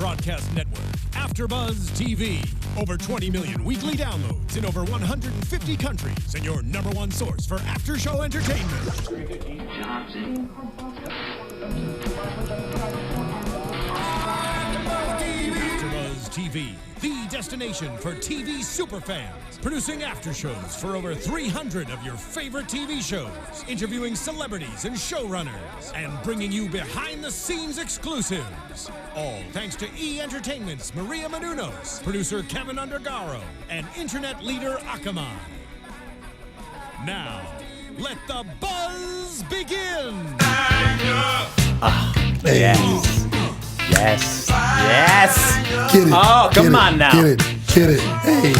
broadcast network, AfterBuzz TV. Over 20 million weekly downloads in over 150 countries, and your number one source for after-show entertainment. AfterBuzz TV, the destination for TV superfans. Producing aftershows for over 300 of your favorite TV shows, interviewing celebrities and showrunners, and bringing you behind-the-scenes exclusives. All thanks to E! Entertainment's Maria Menounos, producer Kevin Undergaro, and internet leader Akamai. Now, let the buzz begin! Yes. Yes. Yes. Get it. Oh, come on now. Get it. Hey.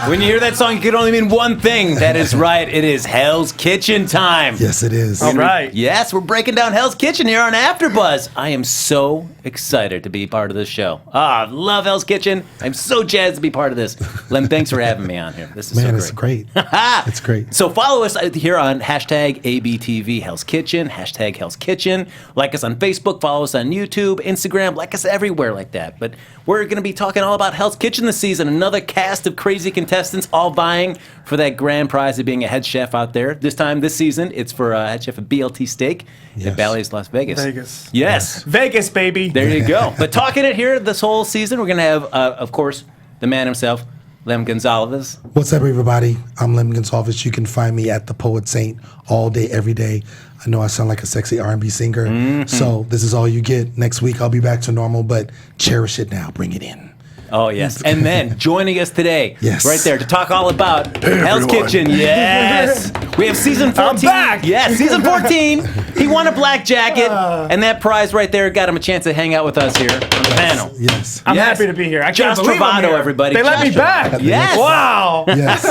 When you hear that song, it can only mean one thing. That is right. It is Hell's Kitchen time. Yes, it is. All right. Yes, we're breaking down Hell's Kitchen here on AfterBuzz. I am so excited to be part of this show. I love Hell's Kitchen. I'm so jazzed to be part of this. Lem, thanks for having me on here. This is Man, so great. it's great. It's great. So follow us here on hashtag ABTV Hell's Kitchen, hashtag Hell's Kitchen. Like us on Facebook, follow us on YouTube, Instagram, like us everywhere like that. But we're going to be talking all about Hell's Kitchen this season. Another cast of crazy contestants all vying for that grand prize of being a head chef out there. This season, it's for head chef at BLT Steak at Bally's Las Vegas. Yes. Vegas, baby. There you go. But talking it here this whole season, we're going to have, of course, the man himself, Lem Gonsalves. What's up, everybody? I'm Lem Gonsalves. You can find me at the Poet Saint all day, every day. I know I sound like a sexy R&B singer, so this is all you get. Next week, I'll be back to normal, but cherish it now. Bring it in. Oh, yes. And then joining us today, Yes. right there, to talk all about Hell's Kitchen. Yes. We have season 14. I'm back. Yes, season 14. He won a black jacket, and that prize right there got him a chance to hang out with us here on the panel. Yes. I'm Yes. happy to be here. I Josh can't believe I'm Trovato, here. everybody. They let me Josh back. Trovato. Yes. Wow. Yes.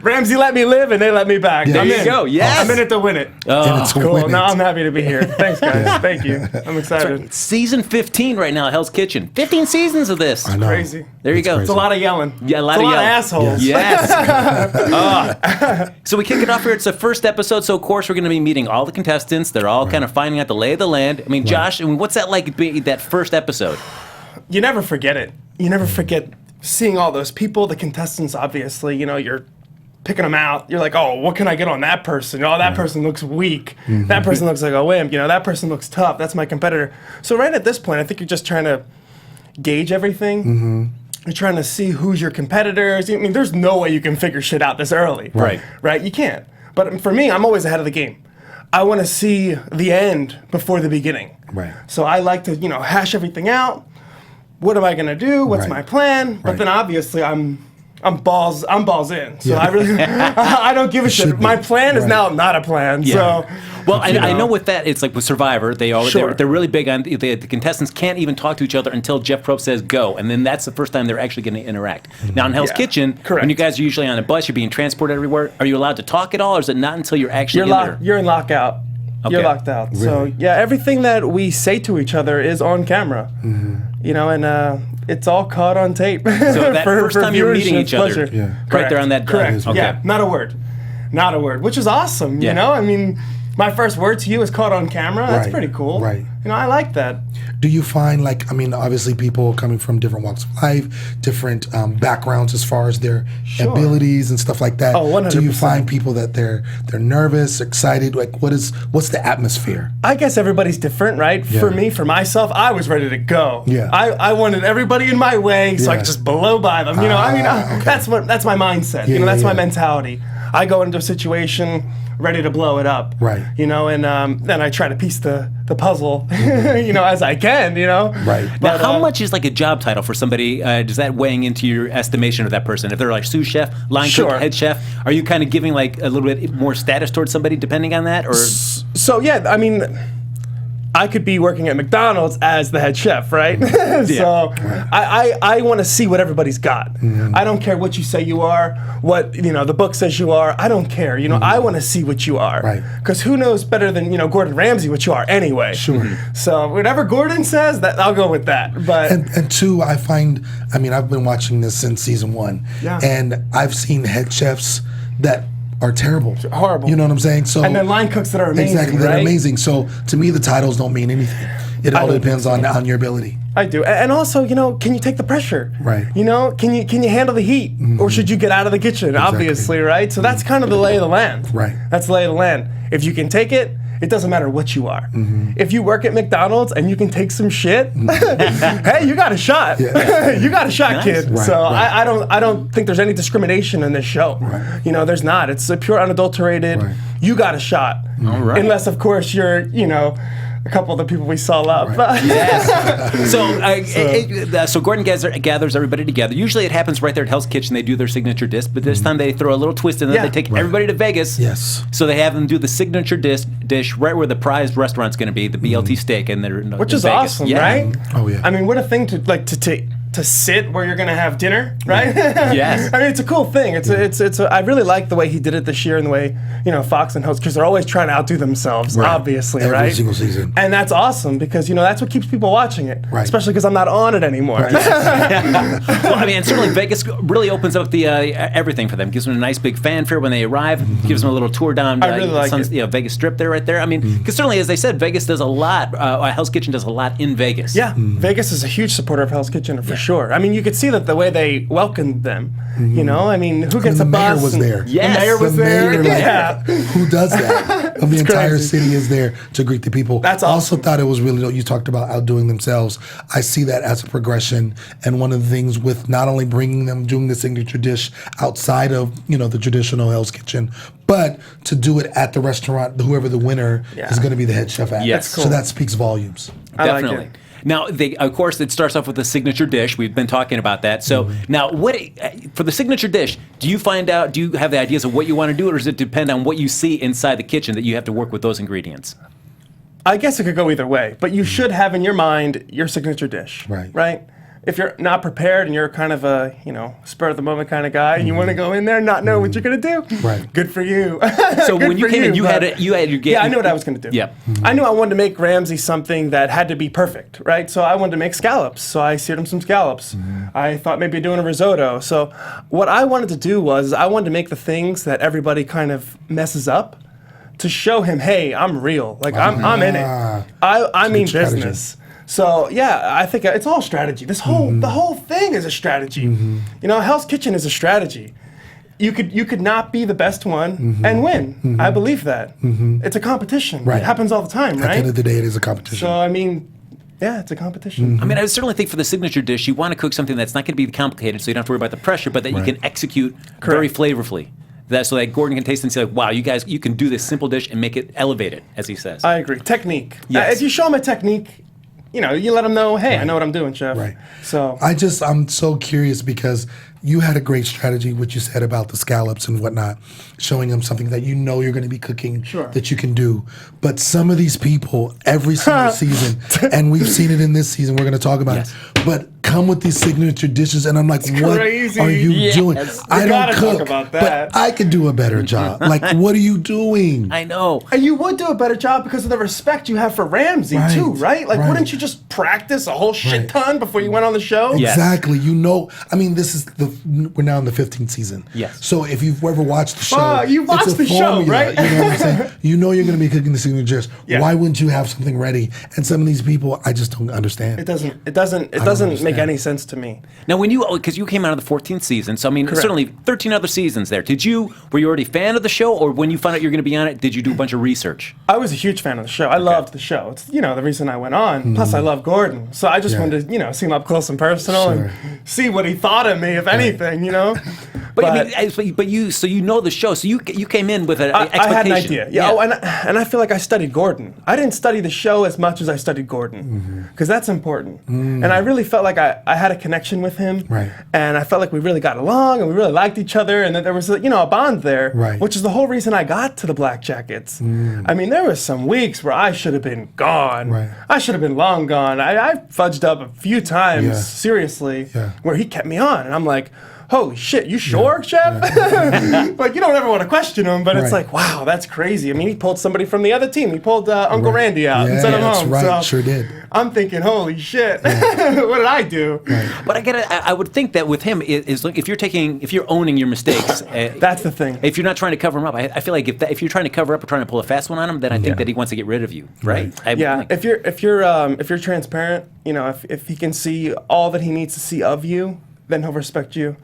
Ramsay let me live, and they let me back. There I'm you in. go. Yes. I'm in it to win it. And it's Cool. winning. Now I'm happy to be here. Thanks, guys. Thank you. I'm excited. It's season 15 right now, Hell's Kitchen. 15 seasons of this. I know. Crazy. There you It's go. crazy. It's a lot of yelling. Yeah, a lot It's of yelling. assholes. Yes. So we kick it off here. It's the first episode, so of course we're going to be meeting all the contestants. They're all kind of finding out the lay of the land. I mean, Josh, what's that like, that first episode? You never forget it. You never forget seeing all those people, the contestants, obviously. You know, you're picking them out. You're like, oh, what can I get on that person? Oh, that person looks weak. That person looks like a wimp. You know, that person looks tough. That's my competitor. So right at this point, I think you're just trying to gauge everything. You're trying to see who's your competitors. I mean, there's no way you can figure shit out this early. Right? You can't. But for me, I'm always ahead of the game. I want to see the end before the beginning. Right. So I like to, hash everything out. What am I gonna do? What's my plan? But then obviously I'm balls in. So I really I don't give a shit. My plan is now not a plan. So Well, I know with that, it's like with Survivor, they're really big on, the contestants can't even talk to each other until Jeff Probst says go, and then that's the first time they're actually going to interact. Now in Hell's Kitchen, when you guys are usually on a bus, you're being transported everywhere, are you allowed to talk at all, or is it not until you're actually you're in lockout. Okay. You're locked out. Really? So yeah, everything that we say to each other is on camera. And it's all caught on tape. So that first time you're meeting each other, pleasure. right there on that Correct. Okay. Yeah, not a word, which is awesome. Yeah. I mean, my first word to you is caught on camera. That's Right, pretty cool. right. I like that. Do you find, obviously people coming from different walks of life, different backgrounds as far as their abilities and stuff like that. Oh, 100%. Do you find people that they're nervous, excited? Like, what's the atmosphere? I guess everybody's different, right? Yeah. For myself, I was ready to go. Yeah. I wanted everybody in my way so I Yeah. could just blow by them. Okay. That's my mindset. Yeah, that's my yeah. mentality. I go into a situation ready to blow it up. Right. And then I try to piece the puzzle, as I can, Right. Now, how much is like a job title for somebody? Does that weighing into your estimation of that person? If they're like sous chef, line cook, head chef, are you kind of giving like a little bit more status towards somebody depending on that, or? So yeah, I mean, I could be working at McDonald's as the head chef, right? So I want to see what everybody's got. I don't care what you say you are, what the book says you are. I don't care. I want to see what you are. Right. Because who knows better than Gordon Ramsay what you are anyway. Sure. So whatever Gordon says, that I'll go with that. But And two, I've been watching this since season 1, and I've seen head chefs that are terrible. Horrible. You know what I'm saying? So and then line cooks that are amazing. Exactly, that right? are amazing. So to me, the titles don't mean anything. It all depends on your ability. I do, and also, can you take the pressure? Right. Can you handle the heat, or should you get out of the kitchen? Obviously, right. So that's kind of the lay of the land. Right. That's the lay of the land. If you can take it, it doesn't matter what you are. If you work at McDonald's and you can take some shit, hey, you got a shot. Yeah. You got a shot, Nice. kid. Right, So right. I don't think there's any discrimination in this show. Right. There's not. It's a pure unadulterated. Right. You got a shot. All right. Unless, of course, you're a couple of the people we saw up. Yes. So Gordon gathers everybody together. Usually it happens right there at Hell's Kitchen. They do their signature dish, but this time they throw a little twist in it. Yeah. They take everybody to Vegas. Yes. So they have them do the signature dish right where the prized restaurant's going to be, the BLT steak, and they're Which in is Vegas. awesome, Yeah. right? Oh, yeah. I mean, what a thing to sit where you're gonna have dinner, right? Yes. I mean, it's a cool thing. I really like the way he did it this year and the way Fox and hosts, because they're always trying to outdo themselves, Right. obviously, Every right? single season. And that's awesome because that's what keeps people watching it, Right. especially because I'm not on it anymore. Well, I mean, and certainly Vegas really opens up the everything for them. Gives them a nice big fanfare when they arrive. Gives them a little tour down I really like it. Vegas Strip there, right there. I mean, because certainly, as I said, Vegas does a lot. Hell's Kitchen does a lot in Vegas. Yeah, Vegas is a huge supporter of Hell's Kitchen for sure. I mean, you could see that the way they welcomed them. I mean, who gets the a mayor bus? was there. Yes. The mayor was The there. mayor, Yeah. who does that? The entire crazy. city is there to greet the people. That's I also awesome. thought it was really, you talked about outdoing themselves. I see that as a progression. And one of the things with not only bringing them, doing the signature dish outside of, the traditional Hell's Kitchen, but to do it at the restaurant, whoever the winner is going to be the head chef at. Yes. So that speaks volumes. I like Definitely. it. Now, of course, it starts off with the signature dish. We've been talking about that. So now, for the signature dish, do you have the ideas of what you want to do, or does it depend on what you see inside the kitchen that you have to work with those ingredients? I guess it could go either way, but you should have in your mind your signature dish. Right. Right? If you're not prepared and you're kind of a, spur of the moment kind of guy and you want to go in there and not know what you're going to do, Right. good for you. So Good when you for came in, you but- had your game. Yeah, I knew what I was going to do. Yeah. I knew I wanted to make Ramsay something that had to be perfect, right? So I wanted to make scallops. So I seared him some scallops. I thought maybe doing a risotto. So what I wanted to do was I wanted to make the things that everybody kind of messes up to show him, hey, I'm real. Like I'm in it. I mean strategy. business. So yeah, I think it's all strategy. The whole thing is a strategy. Hell's Kitchen is a strategy. You could not be the best one and win. I believe that. It's a competition. Right. It happens all the time, At the right? end of the day, it is a competition. So I mean, yeah, it's a competition. I mean, I certainly think for the signature dish, you want to cook something that's not going to be complicated, so you don't have to worry about the pressure, but that you can execute very flavorfully. So that Gordon can taste and say, like, wow, you guys, you can do this simple dish and make it elevated, as he says. I agree. Technique. Yes. If you show them a technique, you let them know, hey, I know what I'm doing, chef. Right. So I'm so curious because you had a great strategy, what you said about the scallops and whatnot, showing them something that you're going to be cooking that you can do. But some of these people, every single season, and we've seen it in this season, we're going to talk about it, but come with these signature dishes, and I'm like, what crazy. are you doing? I don't gotta talk cook, about that. but I could do a better job. Like, what are you doing? I know. And you would do a better job because of the respect you have for Ramsay too, right? Like, wouldn't you just practice a whole shit ton before you went on the show? Yes. Exactly. I mean, we're now in the 15th season. Yes. So if you've ever watched the show, you watched it's a the show, formula, right? You know what I'm saying? You're going to be cooking the signature dish. Yeah. Why wouldn't you have something ready? And some of these people, I just don't understand. It doesn't make understand. any sense to me. Now, because you came out of the 14th season, so I mean, certainly 13 other seasons there. Were you already a fan of the show, or when you found out you were going to be on it, did you do a bunch of research? I was a huge fan of the show. I loved the show. It's the reason I went on. Plus, I love Gordon, so I just wanted to see him up close and personal and see what he thought of me, if anything. But I mean, so you know the show, so you came in with an expectation. I had an idea. Yeah. Oh, and I feel like I studied Gordon. I didn't study the show as much as I studied Gordon, because that's important. And I really felt like I had a connection with him. Right. And I felt like we really got along and we really liked each other, and that there was a bond there. Right. Which is the whole reason I got to the Black Jackets. I mean, there was some weeks where I should have been gone. Right. I should have been long gone. I fudged up a few times, Yeah. seriously, Yeah. where he kept me on, and I'm like, holy shit, you sure, chef? Like, you don't ever want to question him, but it's like, wow, that's crazy. I mean, he pulled somebody from the other team. He pulled Uncle Randy out and sent him home. That's right, So sure did. I'm thinking, holy shit, what did I do? But I get it. I would think that with him is like if you're owning your mistakes. That's the thing. If you're not trying to cover him up, I feel like if you're trying to cover up or trying to pull a fast one on him, then I think that he wants to get rid of you, right? If you're transparent, you know, if he can see all that he needs to see of you, then he'll respect you,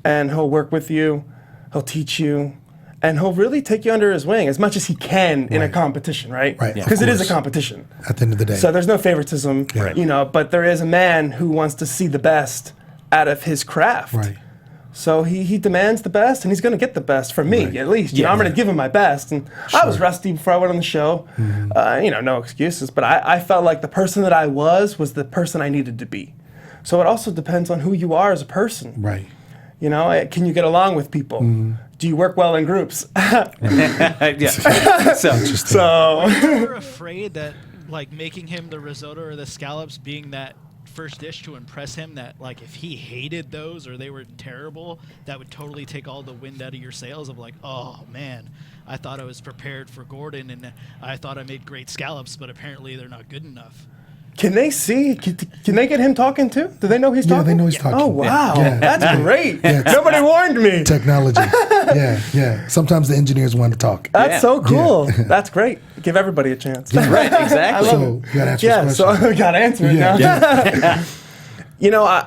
and he'll work with you, he'll teach you, and he'll really take you under his wing as much as he can in a competition, right? Because it is a competition. At the end of the day. So there's no favoritism, you know, but there is a man who wants to see the best out of his craft. Right. So he demands the best, and he's going to get the best from me, at least. You know, I'm going to give him my best. And I was rusty before I went on the show. You know, no excuses. But I felt like the person that I was the person I needed to be. So it also depends on who you are as a person. Right. You know, can you get along with people? Do you work well in groups? So You were afraid that, like, making him the risotto or the scallops being that first dish to impress him, that, like, if he hated those or they were terrible, that would totally take all the wind out of your sails of, like, oh, man, I thought I was prepared for Gordon and I thought I made great scallops, but apparently they're not good enough. Can they see? Can they get him talking too? Do they know he's talking? Yeah, they know he's talking. Oh, wow. Yeah. That's great. Yeah. Nobody warned me. Technology. Yeah. Sometimes the engineers want to talk. That's so cool. That's great. Give everybody a chance. right, exactly. So you got to answer this question. So we got to answer it now. You know,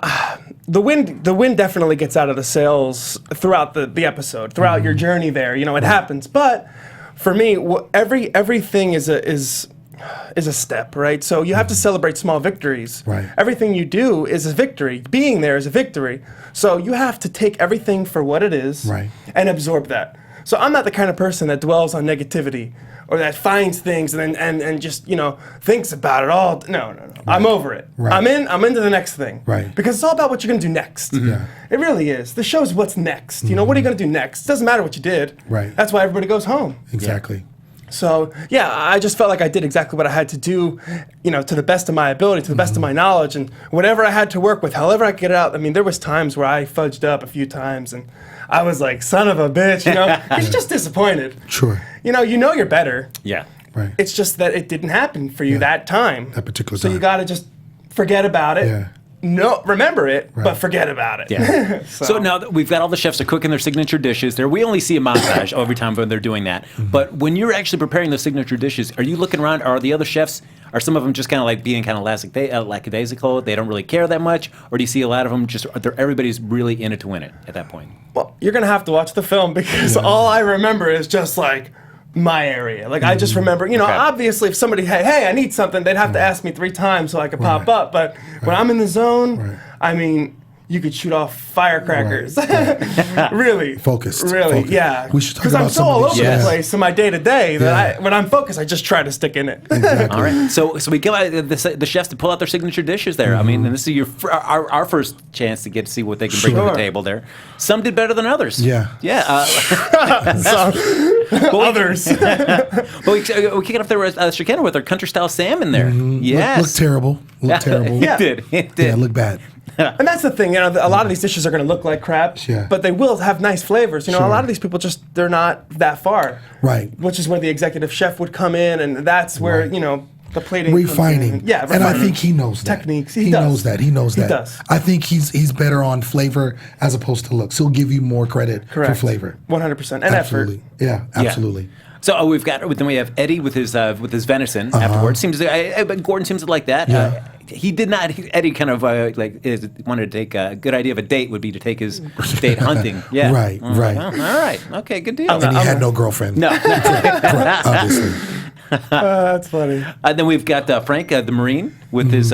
the wind definitely gets out of the sails throughout the episode, throughout your journey there. You know, it happens. But for me, everything is a step, right? So you have to celebrate small victories. Right. Everything you do is a victory. Being there is a victory. So you have to take everything for what it is and absorb that. So I'm not the kind of person that dwells on negativity or that finds things and just, you know, thinks about it all. No. I'm over it. I'm into the next thing. Right. Because it's all about what you're going to do next. Yeah. It really is. The show's what's next. You know, what are you going to do next? It doesn't matter what you did. Right. That's why everybody goes home. Exactly. So, yeah, I just felt like I did exactly what I had to do, you know, to the best of my ability, to the best of my knowledge, and whatever I had to work with, however I could get it out. I mean, there was times where I fudged up a few times, and I was like, son of a bitch, you know? You're just disappointed. Sure. You know you're better. Yeah. Right. It's just that it didn't happen for you that time. That particular So time. you got to just forget about it. Yeah. No, remember it, but forget about it. Yeah. So now that we've got all the chefs are cooking their signature dishes there. We only see a montage every time when they're doing that. But when you're actually preparing those signature dishes, are you looking around? Are the other chefs, are some of them just kind of like being kind of lackadaisical? They don't really care that much? Or do you see a lot of them everybody's really in it to win it at that point? Well, you're going to have to watch the film because all I remember is just like my area. Like I just remember, you know, obviously if somebody had, hey, I need something, they'd have to ask me 3 times so I could pop up. But when I'm in the zone, I mean, you could shoot off firecrackers. Really. Focused. Really, Focused. yeah. We should talk because I'm about so some of all these over the chefs. place in my day-to-day that when I'm focused, I just try to stick in it. Exactly. All right. So we give the chefs to pull out their signature dishes there. I mean, and this is our first chance to get to see what they can bring to the table there. Some did better than others. Yeah. Yeah. Others. But we kick it off there with Shekinah with our country style salmon there. Yes. Looked terrible. Looked terrible. It did. It did. Yeah, looked bad. And that's the thing, you know, a lot of these dishes are going to look like crap, but they will have nice flavors. You know, a lot of these people they're not that far. Right. Which is where the executive chef would come in, and that's where, you know, the plating comes Refining. in. Yeah, And I think he knows that. Techniques. He knows that. He knows that. He does. I think he's better on flavor as opposed to looks. He'll give you more credit for flavor. 100%. And Absolutely. effort. Yeah, absolutely. So we have Eddie with his venison afterwards. But Gordon seems to like that. Yeah. He did not. Eddie kind of wanted to take a good idea of a date would be to take his date hunting. Yeah. Right. Right. All right. Okay. Good deal. And he had no girlfriend. No. Obviously. That's funny. Then we've got Frank, the Marine, with his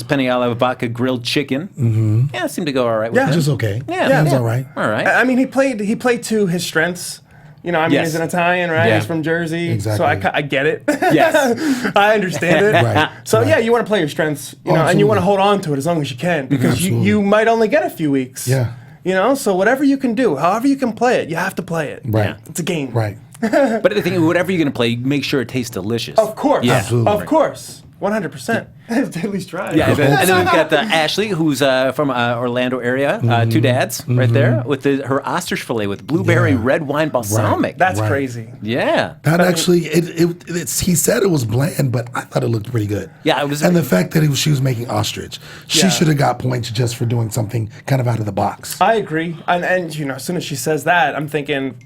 penne alla vodka grilled chicken. Mm-hmm. Yeah, it seemed to go all right with him. Just okay. Yeah. It was all right. All right. I mean, he played to his strengths. You know, I mean, he's an Italian, right? Yeah. He's from Jersey. Exactly. So I get it. Yes. I understand it. Right. So, yeah, you want to play your strengths, you know, and you want to hold on to it as long as you can because you might only get a few weeks. Yeah. You know, so whatever you can do, however you can play it, you have to play it. Right. Yeah. It's a game. Right. But the thing, whatever you're going to play, make sure it tastes delicious. Of course. Yeah. Absolutely. Of course. 100%. At least try. Yeah, and then we've got Ashley, who's from Orlando area, two dads right there, with her ostrich fillet with blueberry red wine balsamic. That's crazy. Yeah. That actually, he said it was bland, but I thought it looked pretty good. Yeah, it was. And the fact that she was making ostrich, she should have got points just for doing something kind of out of the box. I agree. And as soon as she says that, I'm thinking,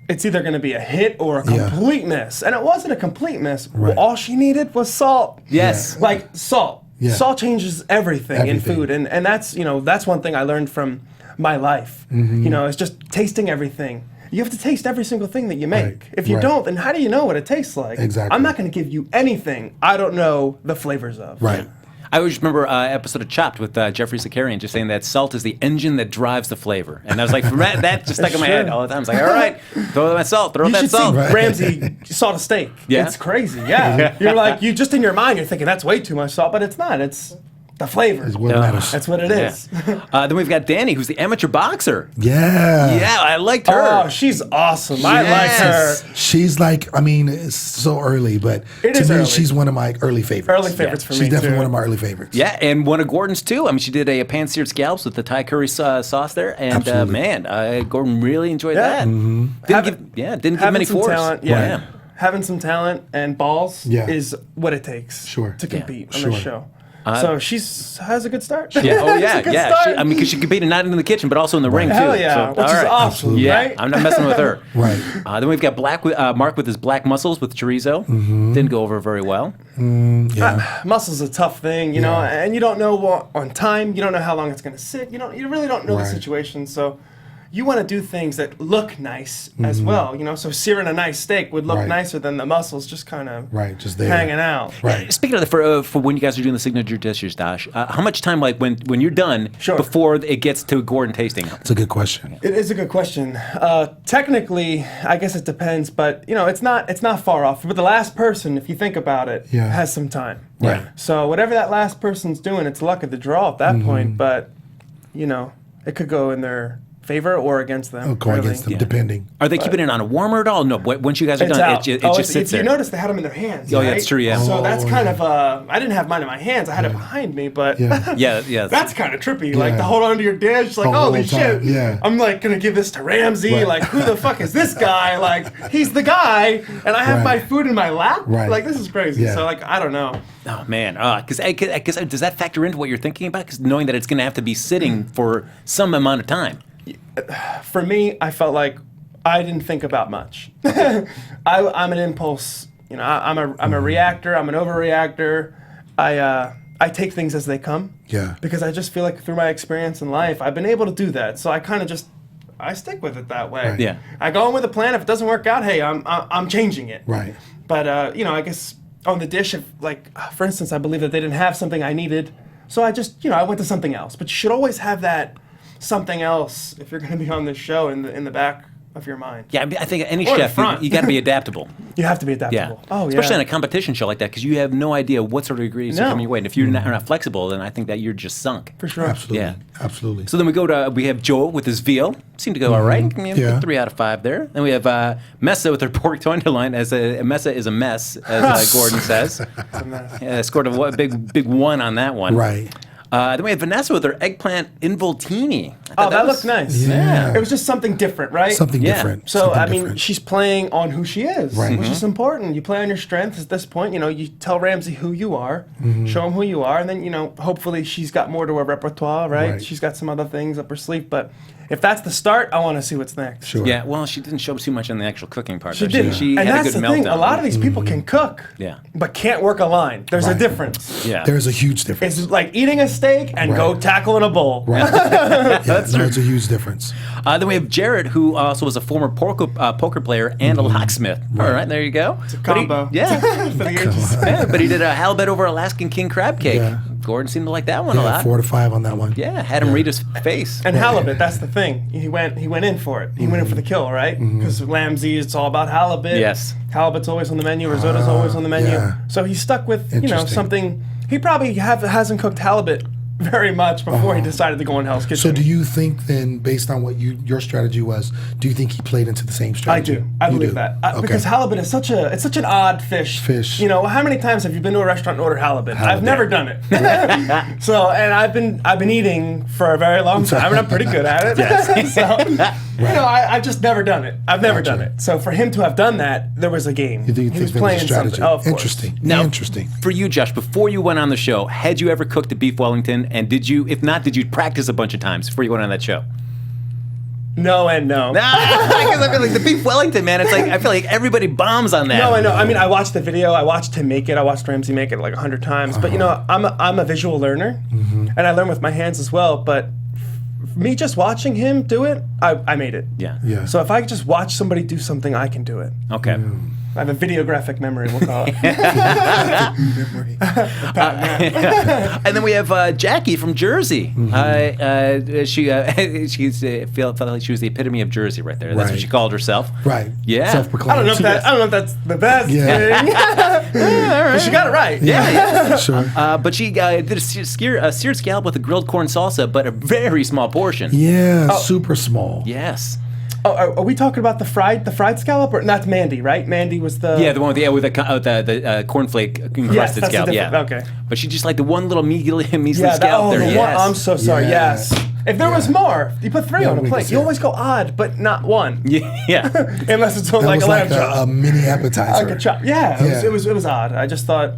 it's either going to be a hit or a complete miss. And it wasn't a complete miss. Right. All she needed was salt. Yes. Like salt. Yeah. Salt changes everything in food. And that's, that's one thing I learned from my life. It's just tasting everything. You have to taste every single thing that you make. Right. If you don't, then how do you know what it tastes like? Exactly. I'm not going to give you anything I don't know the flavors of. Right. I always remember an episode of Chopped with Jeffrey Zakarian just saying that salt is the engine that drives the flavor. And I was like, that just stuck in my head all the time. I was like, all right, throw that salt, throw You that should salt. see Right. Ramsay salt a steak. Yeah? It's crazy. Yeah. You're like, you just in your mind, you're thinking that's way too much salt, but it's not. It's the flavor. Is what matters. That's what it is. Then we've got Danny, who's the amateur boxer. Yeah. Yeah, I liked her. Oh, she's awesome. I like her. She's like, it's so early, but It to is me, early. she's one of my early favorites. Early favorites for me, She's definitely too. one of my early favorites. Yeah, and one of Gordon's too. I mean, she did a pan-seared scallops with the Thai curry sauce there, and Absolutely. Gordon really enjoyed Yeah. that. Didn't give Having many some fours. talent, yeah. Having some talent and balls is what it takes Sure. to compete on Sure. this show. So she has a good start. Yeah. Oh yeah, It's a good yeah. start. Because she competed not in the kitchen, but also in the ring too. Hell yeah, So, which all is right. awesome, Absolutely. Yeah, right? I'm not messing with her. Right. Then we've got Mark with his black mussels with chorizo. Didn't go over very well. Yeah. Muscle's a tough thing, you know, and you don't know on time. You don't know how long it's going to sit. You really don't know the Right. situation. So you want to do things that look nice as well, So searing a nice steak would look Right. nicer than the mussels just kind of Just there. hanging out. Right. Speaking of that, for when you guys are doing the signature dishes, Dash, how much time, like when you're done, Sure. before it gets to Gordon tasting? It's a good question. It is a good question. Technically, I guess it depends, but it's not far off. But the last person, if you think about it, has some time. Right. So whatever that last person's doing, it's luck of the draw at that point. But it could go in their favor or against them. I'll go really. against them, depending. Are they keeping it on a warmer at all? No, once you guys are It's done, out. it just sits if there. You notice they had them in their hands. Oh, yeah, right? it's true, yeah. So Oh, that's kind of I didn't have mine in my hands. I had it behind me, but Yeah. that's kind of trippy. Like Yeah. to hold on to your dish, like The whole holy shit. time, yeah. I'm like gonna give this to Ramsay. Right. Like who the fuck is this guy? Like he's the guy, and I have Right. my food in my lap. Right. Like this is crazy. Yeah. So like I don't know. Oh man, because does that factor into what you're thinking about? Because knowing that it's going to have to be sitting for some amount of time. For me, I felt like I didn't think about much. I'm an impulse. I'm a reactor. I'm an overreactor. I take things as they come. Yeah. Because I just feel like through my experience in life, I've been able to do that. So I kind of just I stick with it that way. Right. Yeah. I go in with a plan. If it doesn't work out, hey, I'm changing it. Right. But I guess on the dish, if for instance, I believe that they didn't have something I needed, so I just I went to something else. But you should always have that something else if you're going to be on this show in the back of your mind. Yeah, I think any Or the chef, front. you got to be adaptable. You have to be Yeah. adaptable. Oh, yeah. Especially on a competition show like that, because you have no idea what sort of ingredients are No. coming your way. And if you're not flexible, then I think that you're just sunk. For sure. Absolutely. Yeah. Absolutely. So then we have Joel with his veal. Seemed to go all right. Yeah. 3 out of 5 there. Then we have Messa with her pork tenderloin. Messa is a mess, as Gordon says. Scored a big 1 on that one. Right. Then we have Vanessa with her eggplant involtini. I Oh, thought that was- looked nice. Yeah. It was just something different, right? Something Yeah. different. So, Something I mean, different. she's playing on who she is, Right. which is important. You play on your strengths at this point. You tell Ramsay who you are, show him who you are, and then, hopefully she's got more to her repertoire, right? Right. She's got some other things up her sleeve. But if that's the start, I want to see what's next. Sure. Yeah, well, she didn't show too much in the actual cooking part. She though. did. She and had that's a good the meltdown. thing. A lot of these people can cook, Yeah. but can't work a line. There's a Right. difference. Yeah. There's a huge difference. It's like eating a steak and go Right. tackle in a bowl. Right. Yeah, there's a huge difference. Then we have Jared, who also was a former poker player and a locksmith. All right, there you go. It's a combo. Yeah. For the ages. Yeah, but he did a halibut over Alaskan king crab cake. Yeah. Gordon seemed to like that one a Yeah, lot. 4 to 5 on that one. Yeah, had him read his face. And halibut, that's the thing. He went in for it. He went in for the kill, right? Because Ramsay, it's all about halibut. Yes. Halibut's always on the menu. Risotto's always on the menu. yeah. So he stuck with Interesting. something. He probably hasn't cooked halibut very much before he decided to go in Hell's Kitchen. So do you think then, based on what your strategy was, do you think he played into the same strategy? I do. I believe that. Because halibut is such an odd fish. You know, how many times have you been to a restaurant and ordered halibut? I've never done it. So, and I've been eating for a very long time, and I'm pretty good at it. So, you know, I've just never done it. I've never done it. So for him to have done that, there was a game. You think he was there was playing a strategy? something. Oh, of course. Interesting. Now, interesting. For you, Josh, before you went on the show, had you ever cooked a beef Wellington? And did you, if not, did you practice a bunch of times before you went on that show? No and no. Because I feel like the beef Wellington, man, it's like, I feel like everybody bombs on that. No, I know. I mean, I watched the video. I watched him make it. I watched Ramsay make it like 100 times. But, you know, I'm a visual learner. And I learn with my hands as well. But me just watching him do it, I made it. Yeah. So if I just watch somebody do something, I can do it. Okay. I have a videographic memory, we'll call it. And then we have Jackie from Jersey. She felt like she was the epitome of Jersey right there. That's what she called herself. Right. Yeah. Self-proclaimed. I don't know if that's the best thing. But she got it right. Yeah. Sure. But she did a seared scallop with a grilled corn salsa, but a very small portion. Yeah, super small. Yes. Oh, are we talking about the fried scallop? Or that's Mandy, right? Mandy was the Yeah, the one with the cornflake encrusted that's scallop. different. Yeah. Okay. But she just like the one little measly scallop there. The Yes. one, I'm so sorry. Yeah. Yes. If there was more, you put 3 on a we plate. can You say always go odd, but not one. Yeah. Unless it's on That like was a lamb like chop. a mini appetizer. Like a chop. Yeah. It was odd. I just thought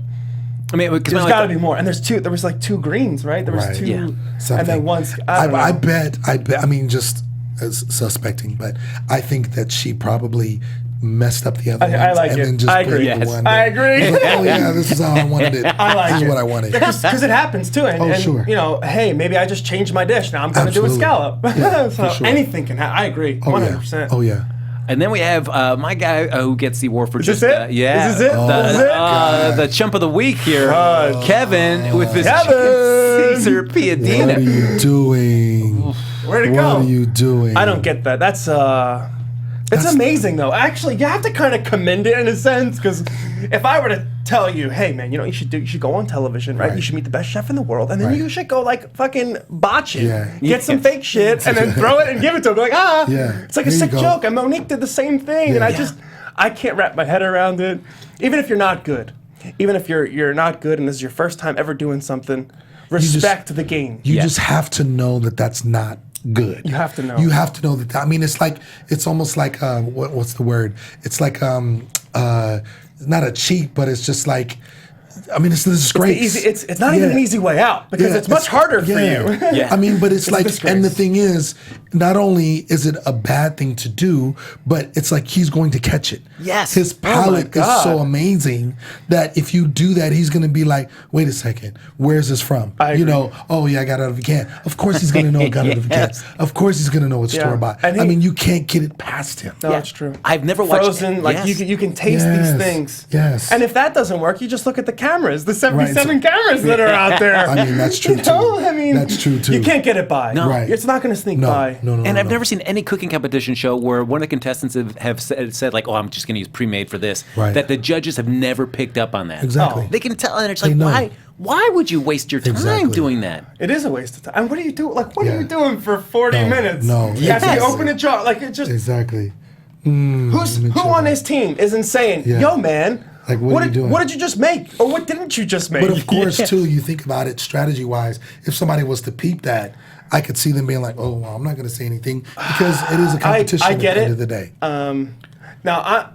I mean, because there's got to be more. And there was like 2 greens, right? There was Right. 2, Yeah. and Something. then one. I bet. I mean, just as suspecting, but I think that she probably messed up the other I ones like and it. then just I put agree. the Yes. one. I agree. Like, oh yeah, this is how I wanted it. I like This it. is what I wanted. Because it happens too, and sure. you know, hey, maybe I just changed my dish. Now I'm going to do a Absolutely. scallop. Yeah, So for sure. anything can happen. I agree, 100%. Oh yeah. And then we have my guy who gets the award for Is just this it? yeah, Is this it? Is this it? the chump of the week here, Kevin with this Kevin! Caesar What are Piadina. you doing? Where'd it What go? are you doing? I don't get that. That's amazing though. Actually, you have to kind of commend it in a sense, because if I were to tell you, hey man, you know, you should go on television, right? You should meet the best chef in the world, and then Right. you should go like fucking botch it, Yeah. get some fake shit, and then throw it and give it to him. Like Yeah. it's like a There you sick go. joke. And Monique did the same thing, and I can't wrap my head around it. Even if you're not good, even if you're not good, and this is your first time ever doing something, respect the game. You just have to know that that's not good. You have to know. You have to know that. I mean, it's almost like what's the word? It's like not a cheat, but it's just like. I mean, it's a disgrace. It's not even an easy way out, because it's much harder for you. Yeah. I mean, but it's like, disgrace. and the thing is, not only is it a bad thing to do, but it's like he's going to catch it. Yes. His palate is God. so amazing that if you do that, he's going to be like, wait a second, where's this from? I agree. You know, oh yeah, I got it out of a can. Of course he's going to know it got it out of a can. Yes. Of course he's going to know it's Yeah. store-bought. And I he- mean, you can't get it past him. No, that's true. I've never watched Frozen, like yes. you can taste Yes. these things. Yes. And if that doesn't work, you just look at the cameras, the 77 Right. cameras that are out there. I mean, that's true You know? too. I mean, That's true too. You can't get it by. No. Right. It's not going to sneak No, by. no. And I've never seen any cooking competition show where one of the contestants have said like, "Oh, I'm just going to use pre-made for this." Right. That the judges have never picked up on that. Exactly. Oh, they can tell, and it's They like, know. why would you waste your time Exactly. doing that? It is a waste of time. And what do you do? Like, what are Yeah. you doing for 40 No, minutes? no. After you Yes. open a jar, like it just. Exactly. Who on his team isn't saying, Yeah. "Yo, man, Like, what are you doing? What did you just make, or what didn't you just make?" But of course, too, you think about it strategy-wise. If somebody was to peep that, I could see them being like, "Oh, well, I'm not going to say anything," because it is a competition I at get the it. end of the day. Now,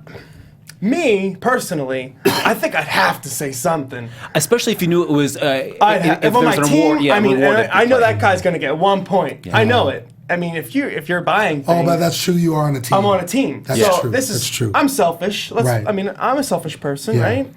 me personally, I think I'd have to say something. Especially if you knew it was if If on my there was an team, award, yeah, I mean, reward and at I the know play. that guy's going to get 1 point. I know it. I mean, if you're buying things, Oh, but that's true. You are on a team. I'm on a team. That's so true. this is That's true. I'm selfish. Right. I mean, I'm a selfish person, Yeah. right?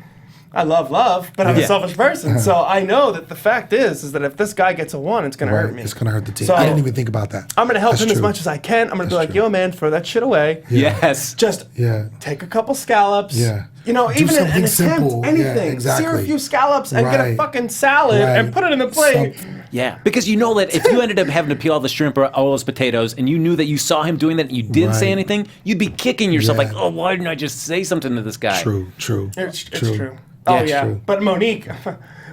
I love, but I'm Yeah. a selfish person. So I know that the fact is that if this guy gets a 1, it's going to Right. hurt me. It's going to hurt the team. So- I didn't even think about that. I'm going to help That's him as true. much as I can. I'm going to be That's like, true. "Yo, man, throw that shit away. Yes. Just Yeah. take a couple scallops. Yeah. You know, Do even an something attempt, simple. Yeah, anything. exactly. Sear a few scallops and get a Right. fucking salad and Right. put it in the plate. Something. Yeah, because you know that if you ended up having to peel all the shrimp or all those potatoes, and you knew that you saw him doing that, and you didn't say Right. anything, you'd be kicking yourself Yeah. like, "Oh, why didn't I just say something to this guy?" True. It's true. Oh Yeah, yeah. true. But Monique,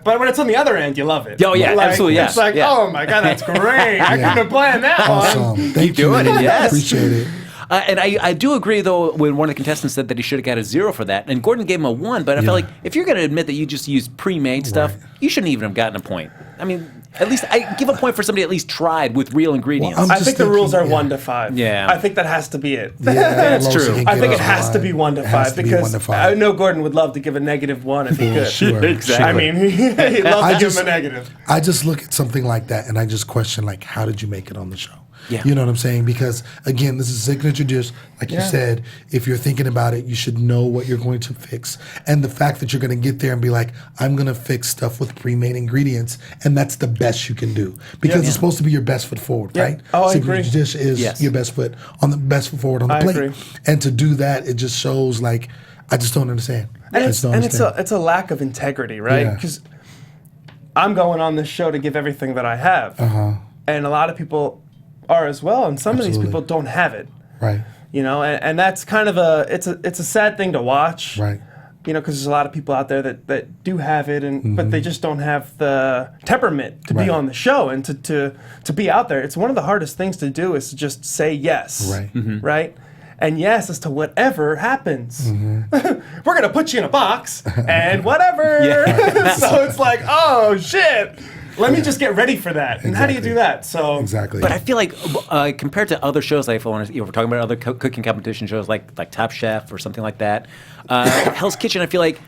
But when it's on the other end, you love it. Oh, yeah, Like, absolutely, yeah. It's like, yeah. oh my God, that's great. I couldn't have planned that one. Awesome. Thank you. doing it, yes. Appreciate it. And I do agree, though, when one of the contestants said that he should have got a 0 for that. And Gordon gave him a 1, but I felt like if you're going to admit that you just used pre-made stuff, you shouldn't even have gotten a point. I mean, at least I give a point for somebody at least tried with real ingredients. Well, I think the rules are yeah. 1 to 5. Yeah. I think that has to be it. Yeah, That's lowest true. you can I get think it off has the to line. be 1 to It has 5 to be because 1 to 5. I know Gordon would love to give a -1 if he Yeah, could. sure, Exactly. I mean, he loves I to give just- him a negative. I just look at something like that and I just question, like, how did you make it on the show? Yeah. You know what I'm saying? Because, again, this is a signature dish. Like you Yeah. said, if you're thinking about it, you should know what you're going to fix. And the fact that you're going to get there and be like, I'm going to fix stuff with pre-made ingredients, and that's the best you can do. Because it's supposed to be your best foot forward, Yeah. right? Oh, I signature agree. dish is Yes. your best foot forward on the I plate. agree. And to do that, it just shows, like, I just don't understand. And I it's just don't and understand. it's a lack of integrity, right? Yeah. Because I'm going on this show to give everything that I have, and a lot of people are as well, and some of these Absolutely. people don't have it. Right, You know, and that's kind of it's a sad thing to watch. right. You know, because there's a lot of people out there that do have it, and but they just don't have the temperament to be Right. on the show and to be out there. It's one of the hardest things to do is to just say yes, Right. right, and yes as to whatever happens. We're gonna put you in a box and whatever. So it's like, oh shit. Let me just get ready for that. And how do you do that? So Exactly. But I feel like compared to other shows, like if we're talking about other cooking competition shows like Top Chef or something like that, Hell's Kitchen, I feel like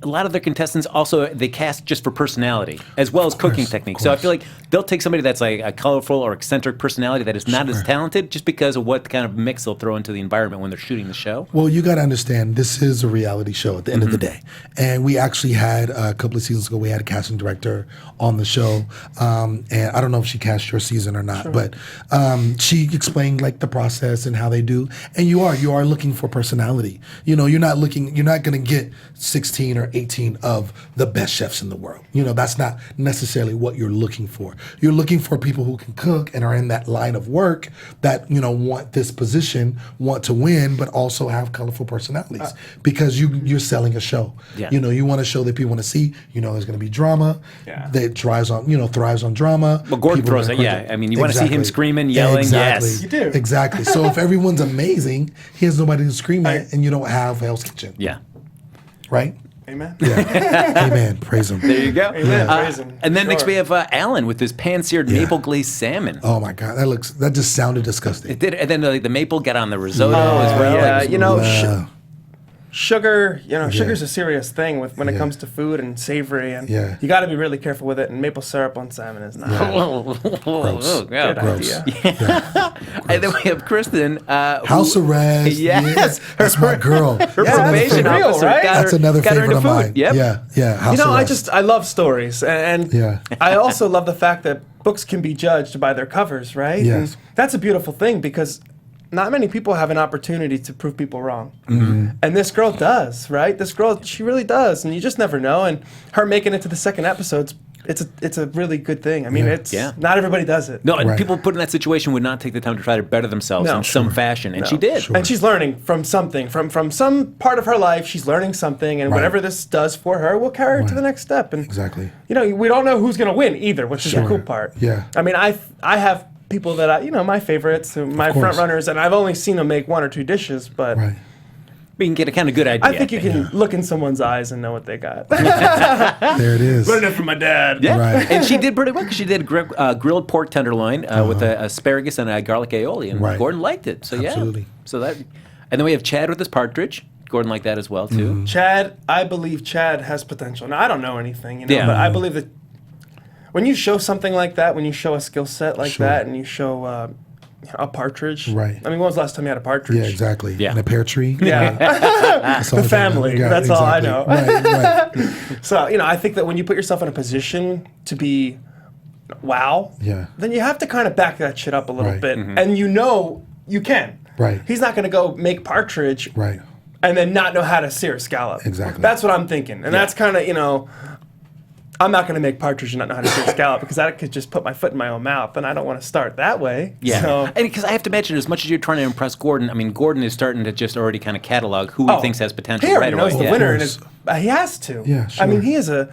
a lot of their contestants also they cast just for personality as well as cooking technique. So I feel like they'll take somebody that's like a colorful or eccentric personality that is not as talented just because of what kind of mix they'll throw into the environment when they're shooting the show. Well, you got to understand, this is a reality show at the end of the day. And we actually had, a couple of seasons ago, we had a casting director on the show. And I don't know if she cast your season or not, but she explained like the process and how they do. And you are looking for personality. You know, you're not going to get 16 or 18 of the best chefs in the world. You know, that's not necessarily what you're looking for. You're looking for people who can cook and are in that line of work that, you know, want this position, want to win, but also have colorful personalities because you're selling a show. Yeah. You know, you want a show that people want to see. You know, there's going to be drama that thrives on drama. Well, Gordon People are throws gonna it, yeah. credit- I mean, you wanna see him screaming, yelling, exactly. yes. You do. Exactly. So if everyone's amazing, he has nobody to scream at, and you don't have Hell's Kitchen. Yeah. Right? Amen. Amen. Praise him. There you go. Amen. Praise him. And then next Sure. we have Alan with his pan-seared maple glazed salmon. Oh my God, that just sounded disgusting. It did, and then the maple got on the risotto as well. Yeah, Like, you know, Yeah. sugar, sugar's a serious thing when it comes to food and savory, and Yeah. you got to be really careful with it. And maple syrup on salmon is not oh, a yeah. good Gross. idea. And then we have Kristen. House arrest. Yes. That's my girl. Her That's another probation favorite. real, officer right? got That's her, another got her favorite into of food. mine. Yep. Yeah. House You know, arrest. I love stories, and Yeah. I also love the fact that books can be judged by their covers, right? Yes. And that's a beautiful thing because not many people have an opportunity to prove people wrong. Mm-hmm. And this girl does, right? This girl, she really does, and you just never know. And her making it to the second episode's it's a really good thing. I mean, Yeah. not everybody does it. No, and Right. people put in that situation would not take the time to try to better themselves No. in some fashion, and she did. Sure. And she's learning from something, from some part of her life. She's learning something, and Right. whatever this does for her will carry her to the next step. And Exactly. you know, we don't know who's going to win either, which is the Sure. cool part. Yeah. I mean, I have people that my favorites, my course. front runners, and I've only seen them make one or two dishes, but Right. We can get a kind of good idea. I think you can look in someone's eyes and know what they got. There it is. Learned it from my dad. Yeah, Right. and she did pretty well because she did grilled pork tenderloin with asparagus and a garlic aioli, and Right. Gordon liked it. So Absolutely. yeah, so that, and then we have Chad with his partridge. Gordon liked that as well too. Mm-hmm. Chad, I believe Chad has potential. Now I don't know anything, Yeah. but I believe that when you show something like that, when you show a skill set like Sure. that, and you show a partridge. Right. I mean, when was the last time you had a partridge? Yeah, exactly. Yeah. And a pear tree. Yeah. That's all The I family. got. That's all I know. Right. So, I think that when you put yourself in a position to be wow, Yeah. then you have to kind of back that shit up a little Right. bit. And you can. Right. He's not going to go make partridge Right. and then not know how to sear a scallop. Exactly. That's what I'm thinking. And that's kind of, I'm not going to make partridge and not know how to sear a scallop because I could just put my foot in my own mouth, and I don't want to start that way. Yeah, So, and because I have to imagine, as much as you're trying to impress Gordon, I mean, Gordon is starting to just already kind of catalog who he thinks has potential he right already away. knows the Yeah. winner, and course. he has to. Yeah, I mean, sure.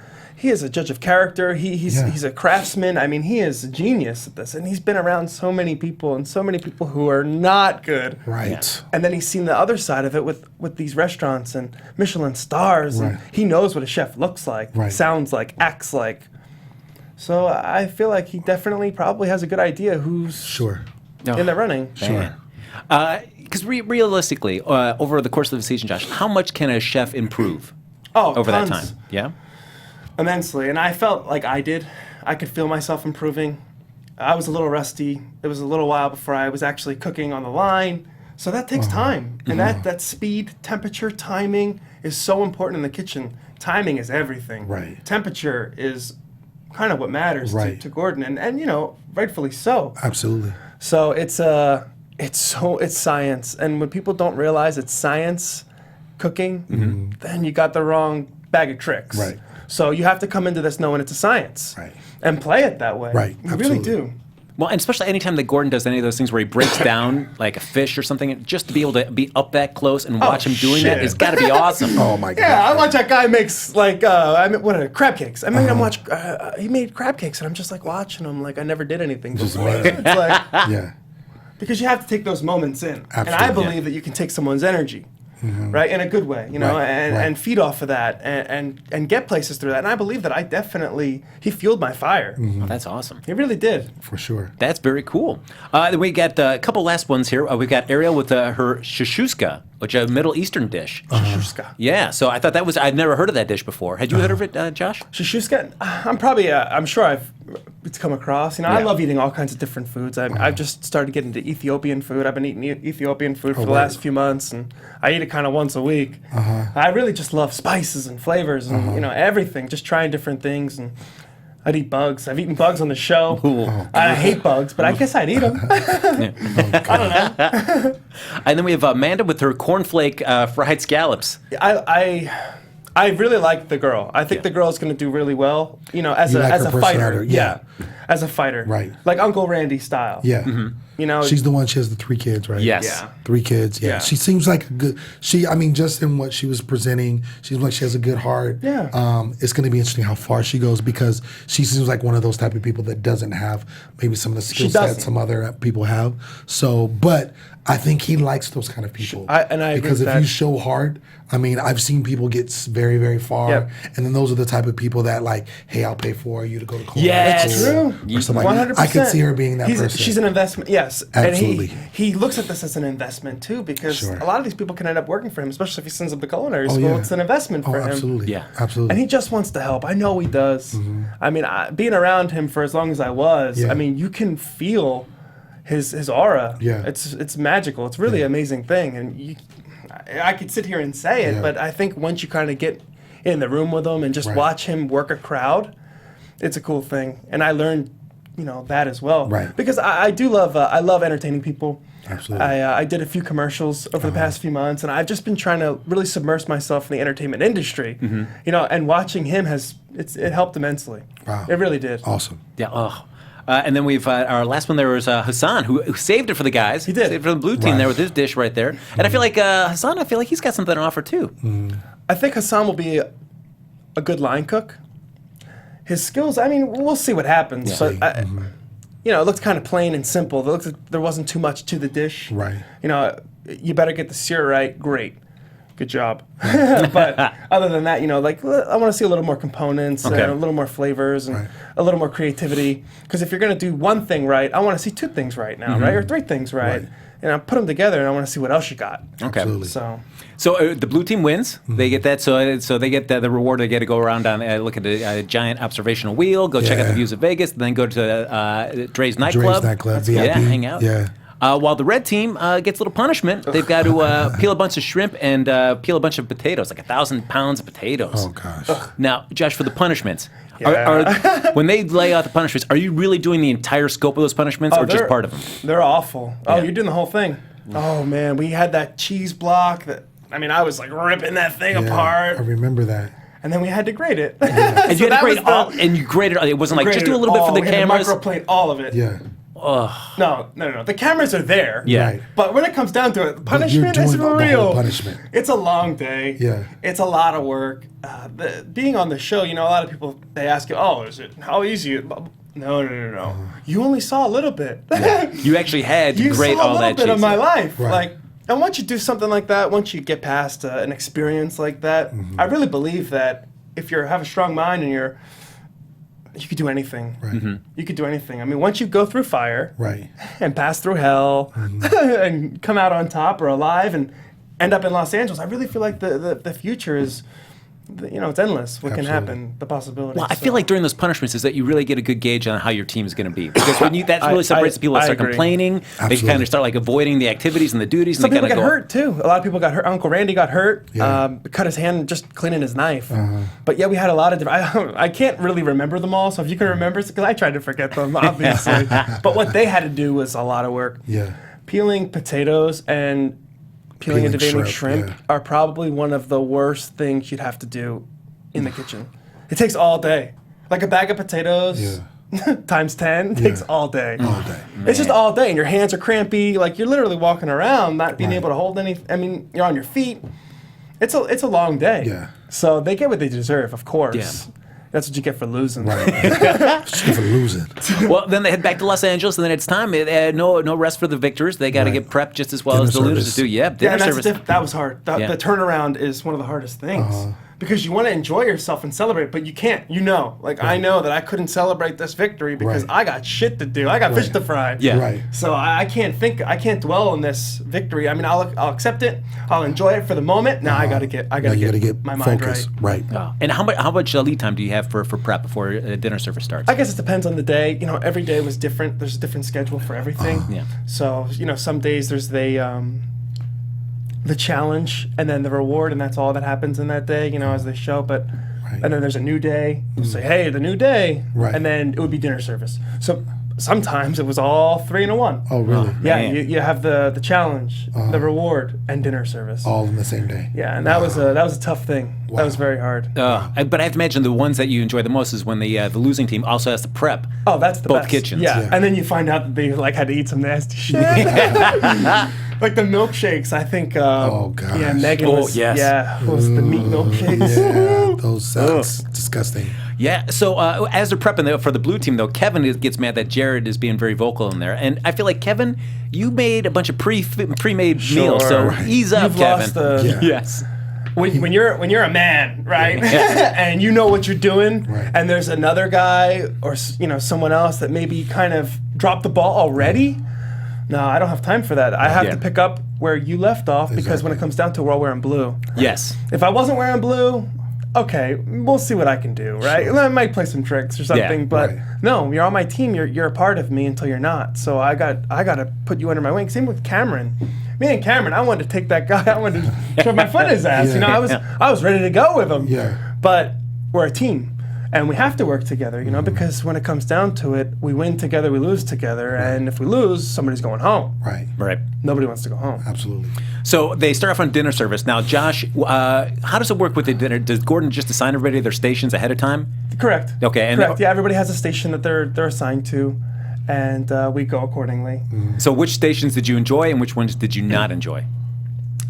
he is a judge of character. He's a craftsman. I mean, he is a genius at this, and he's been around so many people and so many people who are not good. Right. Yeah. And then he's seen the other side of it with these restaurants and Michelin stars. Right. And he knows what a chef looks like, Right. sounds like, acts like. So I feel like he definitely probably has a good idea who's Sure. in the running. Sure. Because realistically, over the course of the season, Josh, how much can a chef improve over that tons. time? Yeah. Immensely, and I felt like I did. I could feel myself improving. I was a little rusty. It was a little while before I was actually cooking on the line. So that takes time. And that speed, temperature, timing is so important in the kitchen. Timing is everything. Right. Temperature is kind of what matters Right. to Gordon, and you know, rightfully so. Absolutely. So it's science. And when people don't realize it's science cooking, then you got the wrong bag of tricks. Right. So you have to come into this knowing it's a science. Right. And play it that way. Right, You really absolutely. do. Well, and especially anytime that Gordon does any of those things where he breaks down like a fish or something, just to be able to be up that close and watch him doing that shit. has got to be awesome. Oh my God. Yeah, I watch that guy makes like crab cakes. I made him watch. He made crab cakes, and I'm just like watching him, like I never did anything Just before. amazing. It's like Yeah. because you have to take those moments in, and I Absolutely. believe that you can take someoone's energy, right, in a good way, you know, Right, and, right. and feed off of that, and get places through that. And I believe that he fueled my fire. Oh, that's awesome. He really did. For sure. That's very cool. Then we got a couple last ones here. We've got Ariel with her shashuska, which is a Middle Eastern dish. Shashuska. Yeah, so I thought I'd never heard of that dish before. Had you heard of it, Josh? Shashuska. I'm sure it's come across. You know, I Yeah. love eating all kinds of different foods. I've just started getting into Ethiopian food. I've been eating Ethiopian food for the word. last few months, and I eat it kind of once a week. I really just love spices and flavors and you know everything. Just trying different things, and I'd eat bugs. I've eaten bugs on the show. I hate bugs, but I guess I'd eat them. I don't know. And then we have Amanda with her cornflake fried scallops. I really like the girl. I think Yeah. the girl's going to do really well. You know, as You like a her fighter. personality, yeah. As a fighter. Right. Like Uncle Randy style. Yeah. You know, She's the one, she has the 3 kids, right? Yes. Yeah. 3 kids, yeah. Yeah. She seems like a good, just in what she was presenting, she seems like she has a good heart. Yeah. It's going to be interesting how far she goes because she seems like one of those type of people that doesn't have maybe some of the skill doesn't. sets some other people have. So, but I think he likes those kind of people. I agree because with if that. you show heart, I mean, I've seen people get very, very far. Yep. And then those are the type of people that like, hey, I'll pay for you to go to college. Yes. It's true. Or something like 100%. I could see her being that person. She's an investment, yes. Absolutely. And he looks at this as an investment too, because Sure. a lot of these people can end up working for him, especially if he sends them to culinary Oh, school. yeah. It's an investment for him. Absolutely. Yeah. Absolutely. And he just wants to help. I know he does. I mean, being around him for as long as I was, Yeah. I mean, you can feel his aura. Yeah. It's magical. It's really an amazing thing. And I could sit here and say it, Yeah. but I think once you kind of get in the room with him and just Right. watch him work a crowd, it's a cool thing. And I learned, you know, that as well. Right. Because I do love, I love entertaining people. Absolutely. I did a few commercials over the past few months, and I've just been trying to really submerge myself in the entertainment industry. You know, and watching him it helped immensely. Wow. It really did. Awesome. Yeah. Oh. And then we've our last one there was Hassan, who saved it for the guys. He did. Saved it for the blue team Right. there with his dish right there. And I feel like Hassan, he's got something to offer too. I think Hassan will be a good line cook. His skills, I mean, we'll see what happens. Yeah. But you know, it looks kind of plain and simple. It looks like there wasn't too much to the dish. Right. You know, you better get the sear right. Great. Good job. But other than that, you know, like I want to see a little more components Okay. and a little more flavors and Right. a little more creativity. Because if you're going to do one thing right, I want to see 2 things right now, right? Or 3 things right. Right. And I put them together and I want to see what else you got. Okay. Absolutely. So The blue team wins. They get that. So they get the reward. They get to go around on look at a giant observational wheel. Go check out the Yeah. views of Vegas. Then go to Dre's nightclub. Dre's nightclub, Yeah, VIP. hang out. Yeah. While the red team gets a little punishment, they've got to peel a bunch of shrimp and peel a bunch of potatoes, like 1,000 pounds of potatoes. Oh gosh. Now, Josh, for the punishments, Yeah. when they lay out the punishments, are you really doing the entire scope of those punishments, or just they're- part of them? They're awful. Oh, Yeah. you're doing the whole thing. Oh man, we had that cheese block that I was like ripping that thing Yeah, apart, I remember that. and then we had to grade it. And So you had that to grade was the- all, and you graded. It wasn't like just do a little bit for the we had to cameras. microplate all of it. Yeah. No. The cameras are there. Yeah. Right. But when it comes down to it, punishment you're is doing for the whole real. punishment. It's a long day. Yeah. It's a lot of work. Being on the show, a lot of people, they ask you, how easy? No. You only saw a little bit. You actually had to You grade saw all a that little bit of my life. Right. And once you do something like that, once you get past an experience like that, I really believe that if you have a strong mind and you could do anything. Right. You could do anything. I mean, once you go through fire Right. and pass through hell and come out on top or alive and end up in Los Angeles, I really feel like the future is, it's endless. What can Absolutely. happen, the possibilities. Well, I feel like during those punishments is that you really get a good gauge on how your team is going to be. Because when that really separates the people that I start agree. complaining. They Absolutely. kind of start like avoiding the activities and the duties. Some and they people kinda get go, hurt too. A lot of people got hurt. Uncle Randy got hurt. Yeah. Cut his hand just cleaning his knife. But yeah, we had a lot of different. I can't really remember them all. So if you can remember, because I tried to forget them, obviously. But what they had to do was a lot of work. Yeah. Peeling potatoes and peeling and Peeling deveining shrimp, shrimp yeah. are probably one of the worst things you'd have to do in the kitchen. It takes all day. Like a bag of potatoes times 10 takes all day. All day. It's just all day, and your hands are crampy. Like you're literally walking around, not being Right. able to hold any. I mean, you're on your feet. It's a long day. Yeah. So they get what they deserve, of course. Yeah. That's what you get for losing. Right. Just for losing. Well, then they head back to Los Angeles, and then it's time. No rest for the victors. They got to Right. get prepped just as well Dinner as the losers service. do. Yeah, Yeah, dinner and that's service. that was hard. The turnaround is one of the hardest things. Because you want to enjoy yourself and celebrate, but you can't. I know that I couldn't celebrate this victory because Right. I got shit to do. I got fish to fry. Yeah. Right. So I can't dwell on this victory. I mean, I'll accept it. I'll enjoy it for the moment. Now I gotta get Now you gotta get my mind focused. right. Right. And how much lead time do you have for prep before dinner service starts? I guess it depends on the day. Every day was different. There's a different schedule for everything. Yeah. So some days there's the challenge and then the reward, and that's all that happens in that day. As they show. But Right. and then there's a new day. We'll say, hey, the new day. Right. And then it would be dinner service. So sometimes it was all 3 in 1. Oh, really? Yeah, Man. you have the challenge, the reward, and dinner service. All in the same day. Yeah, and that was a tough thing. Wow. That was very hard. But I have to imagine the ones that you enjoy the most is when the losing team also has to prep. Oh, that's the both best. kitchens. Yeah. Yeah. And then you find out that they had to eat some nasty shit. Like the milkshakes, I think. Oh, gosh. Yeah, Megan Oh, was. yes. Yeah, was the meat milkshakes. Yeah, those sounds disgusting. Yeah. So as they're prepping for the blue team, though, Kevin gets mad that Jared is being very vocal in there, and I feel like Kevin, you made a bunch of pre-made meals, so Right. ease up, You've Kevin. lost the- Yeah. Yes. When you're a man, right, and you know what you're doing, Right. and there's another guy or someone else that maybe kind of dropped the ball already. No, I don't have time for that. I have Yeah. to pick up where you left off because when Exactly. it comes down to it, we're all wearing blue. Yes. If I wasn't wearing blue, okay, we'll see what I can do, right? I might play some tricks or something, but right. no, you're on my team. You're a part of me until you're not. So I got to put you under my wing. Same with Cameron. Me and Cameron, I wanted to take that guy. I wanted to shove my foot in his ass. Yeah. I was ready to go with him. Yeah. But we're a team. And we have to work together, because when it comes down to it, we win together, we lose together, and if we lose, somebody's going home. Right. Right. Nobody wants to go home. Absolutely. So they start off on dinner service. Now, Josh, how does it work with the dinner? Does Gordon just assign everybody their stations ahead of time? Correct. Okay, and- Correct. Yeah, everybody has a station that they're assigned to, and we go accordingly. So which stations did you enjoy and which ones did you not enjoy?